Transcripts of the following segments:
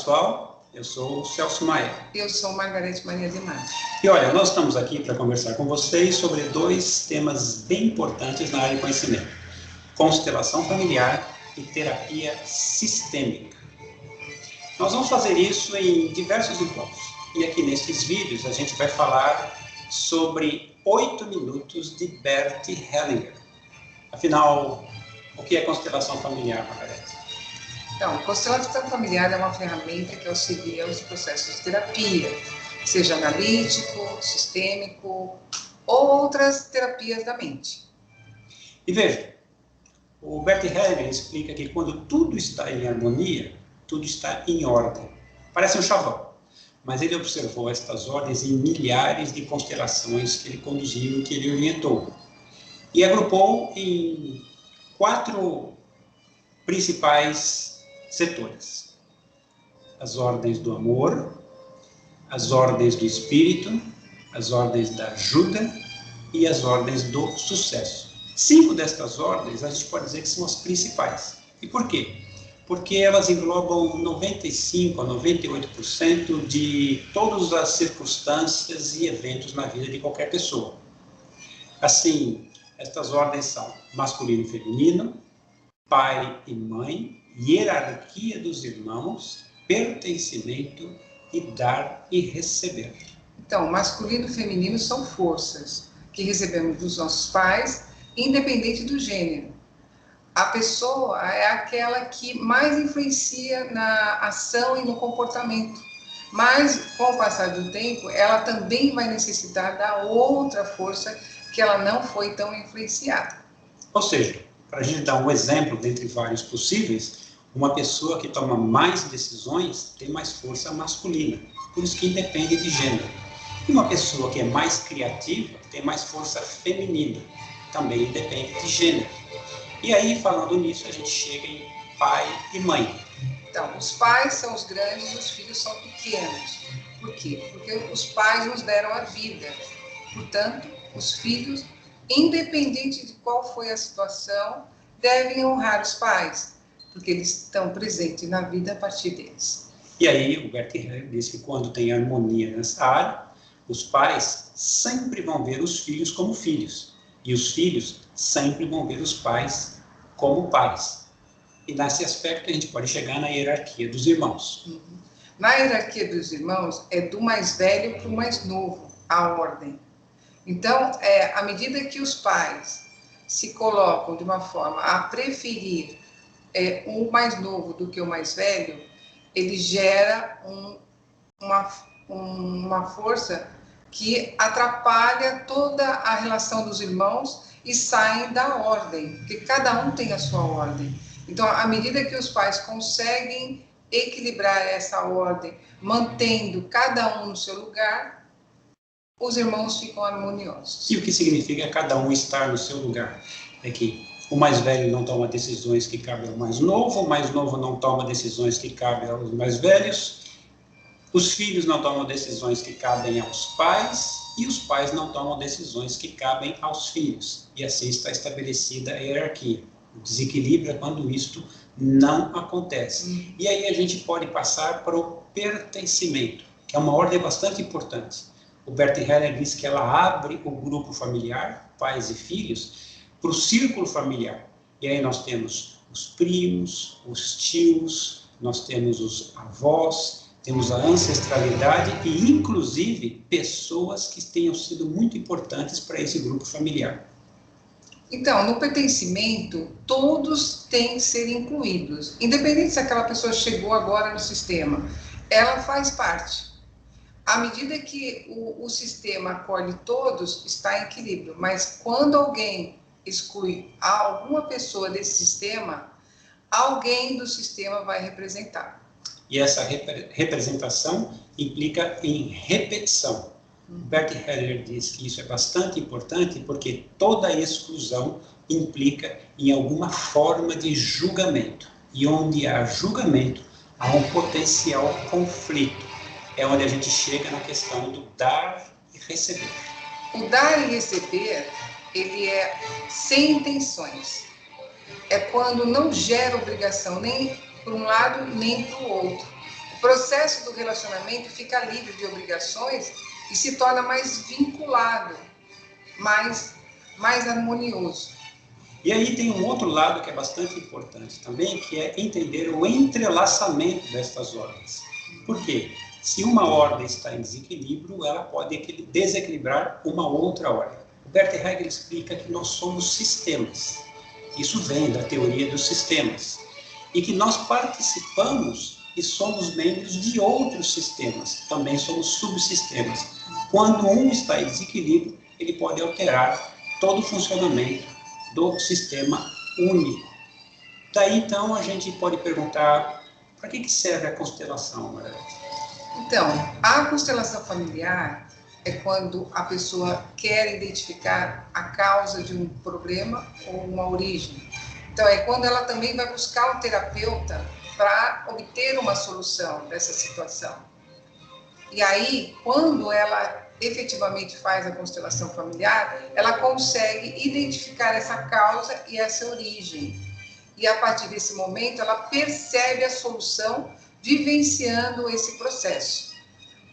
pessoal, eu sou o Celso Maia. Eu sou Margarete Maria de Matos. E olha, nós estamos aqui para conversar com vocês sobre dois temas bem importantes na área de conhecimento: constelação familiar e terapia sistêmica. Nós vamos fazer isso em diversos encontros. E aqui nesses vídeos a gente vai falar sobre 8 minutos de Bert Hellinger. Afinal, o que é constelação familiar, Margarete? Então, constelação familiar é uma ferramenta que auxilia os processos de terapia, seja analítico, sistêmico ou outras terapias da mente. E veja, o Bert Hellinger explica que quando tudo está em harmonia, tudo está em ordem. Parece um chavão, mas ele observou estas ordens em milhares de constelações que ele conduziu, que ele orientou. E agrupou em 4 principais setores: as ordens do amor, as ordens do espírito, as ordens da ajuda e as ordens do sucesso. 5 destas ordens a gente pode dizer que são as principais. E por quê? Porque elas englobam 95% a 98% de todas as circunstâncias e eventos na vida de qualquer pessoa. Assim, estas ordens são masculino e feminino, pai e mãe, hierarquia dos irmãos, pertencimento e dar e receber. Então, masculino e feminino são forças que recebemos dos nossos pais, independente do gênero. A pessoa é aquela que mais influencia na ação e no comportamento. Mas, com o passar do tempo, ela também vai necessitar da outra força que ela não foi tão influenciada. Ou seja, para a gente dar um exemplo dentre vários possíveis, uma pessoa que toma mais decisões tem mais força masculina, por isso que independe de gênero. E uma pessoa que é mais criativa tem mais força feminina, também independe de gênero. E aí, falando nisso, a gente chega em pai e mãe. Então, os pais são os grandes e os filhos são pequenos. Por quê? Porque os pais nos deram a vida. Portanto, os filhos, independente de qual foi a situação, devem honrar os pais, porque eles estão presentes na vida a partir deles. E aí, o Bert Hellinger diz que quando tem harmonia nessa área, os pais sempre vão ver os filhos como filhos, e os filhos sempre vão ver os pais como pais. E nesse aspecto a gente pode chegar na hierarquia dos irmãos. Na hierarquia dos irmãos, é do mais velho para o mais novo, a ordem. Então, à medida que os pais se colocam de uma forma a preferir o mais novo do que o mais velho, ele gera uma força que atrapalha toda a relação dos irmãos e saem da ordem, porque cada um tem a sua ordem. Então, à medida que os pais conseguem equilibrar essa ordem, mantendo cada um no seu lugar, os irmãos ficam harmoniosos. E o que significa cada um estar no seu lugar? É que o mais velho não toma decisões que cabem ao mais novo, o mais novo não toma decisões que cabem aos mais velhos, os filhos não tomam decisões que cabem aos pais, e os pais não tomam decisões que cabem aos filhos. E assim está estabelecida a hierarquia. O desequilíbrio é quando isto não acontece. E aí a gente pode passar para o pertencimento, que é uma ordem bastante importante. O Bert Hellinger diz que ela abre o grupo familiar, pais e filhos, para o círculo familiar. E aí nós temos os primos, os tios, nós temos os avós, temos a ancestralidade e, inclusive, pessoas que tenham sido muito importantes para esse grupo familiar. Então, no pertencimento, todos têm que ser incluídos. Independente se aquela pessoa chegou agora no sistema, ela faz parte. À medida que o sistema acolhe todos, está em equilíbrio. Mas quando alguém exclui alguma pessoa desse sistema, alguém do sistema vai representar. E essa representação implica em repetição. Bert Hellinger diz que isso é bastante importante porque toda exclusão implica em alguma forma de julgamento. E onde há julgamento, há um potencial conflito. É onde a gente chega na questão do dar e receber. O dar e receber, ele é sem intenções. É quando não gera obrigação nem para um lado nem para o outro. O processo do relacionamento fica livre de obrigações e se torna mais vinculado, mais harmonioso. E aí tem um outro lado que é bastante importante também, que é entender o entrelaçamento destas ordens. Por quê? Se uma ordem está em desequilíbrio, ela pode desequilibrar uma outra ordem. O Bert Hellinger explica que nós somos sistemas. Isso vem da teoria dos sistemas. E que nós participamos e somos membros de outros sistemas. Também somos subsistemas. Quando um está em desequilíbrio, ele pode alterar todo o funcionamento do sistema único. Daí, então, a gente pode perguntar, para que serve a constelação, Margarete? Então, a constelação familiar é quando a pessoa quer identificar a causa de um problema ou uma origem. Então, é quando ela também vai buscar um terapeuta para obter uma solução dessa situação. E aí, quando ela efetivamente faz a constelação familiar, ela consegue identificar essa causa e essa origem. E a partir desse momento, ela percebe a solução vivenciando esse processo.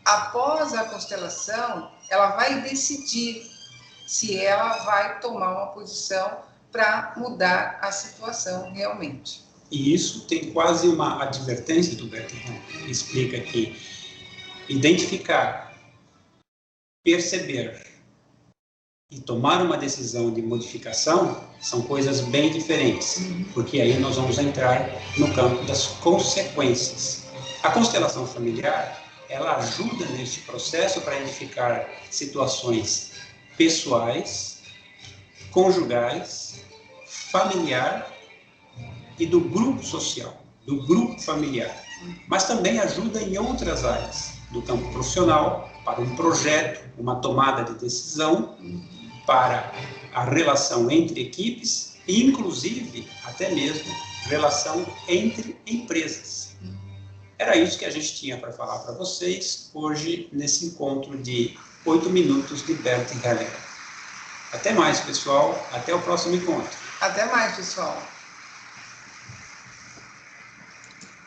Após a constelação, ela vai decidir se ela vai tomar uma posição para mudar a situação realmente. E isso tem quase uma advertência do Bert Hellinger. Ele explica que identificar, perceber e tomar uma decisão de modificação são coisas bem diferentes, porque aí nós vamos entrar no campo das consequências. A constelação familiar, ela ajuda neste processo para identificar situações pessoais, conjugais, familiar e do grupo social, do grupo familiar. Mas também ajuda em outras áreas, do campo profissional, para um projeto, uma tomada de decisão, para a relação entre equipes e, inclusive, até mesmo, relação entre empresas. Era isso que a gente tinha para falar para vocês hoje, nesse encontro de 8 minutos de Bert Hellinger. Até mais, pessoal. Até o próximo encontro. Até mais, pessoal.